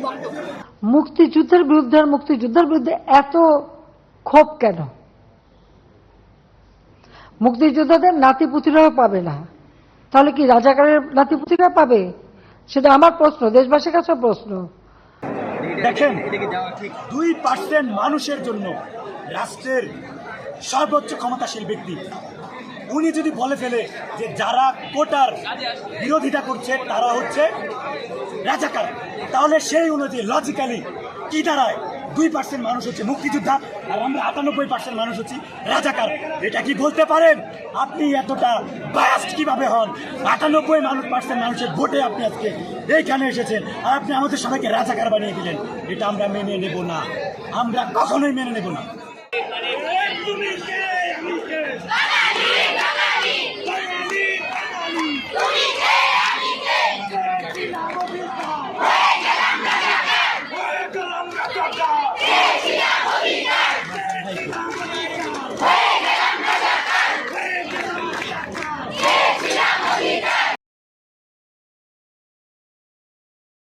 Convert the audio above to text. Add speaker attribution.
Speaker 1: বক্তব্য।
Speaker 2: মুক্তিযুদ্ধের বিরুদ্ধে আর মুক্তিযুদ্ধের বিরুদ্ধে এত ক্ষোভ কেন? মুক্তিযোদ্ধাদের নাতিপুতিরাও পাবে না, তাহলে কি রাজাকারের নাতিপুতিরা পাবে? সেটা আমার প্রশ্ন, দেশবাসীর কাছে প্রশ্ন।
Speaker 3: দেখেন, 2% মানুষের জন্য রাষ্ট্রের সর্বোচ্চ ক্ষমতাশীল ব্যক্তি উনি যদি বলে ফেলে যে যারা কোটার বিরোধিতা করছে তারা হচ্ছে রাজাকার, তাহলে সেই অনুযায়ী লজিক্যালি কি দাঁড়ায়? 2% মানুষ হচ্ছে মুক্তিযোদ্ধা আর আমরা 98% মানুষ হচ্ছি রাজাকার। এটা কি বলতে পারেন? আপনি এতটা বায়াসড কিভাবে হন? 98% মানুষের ভোটে আপনি আজকে এইখানে এসেছেন আর আপনি আমাদের সবাইকে রাজাকার বানিয়ে দিলেন। এটা আমরা মেনে নেব না, আমরা কখনোই মেনে নেব না।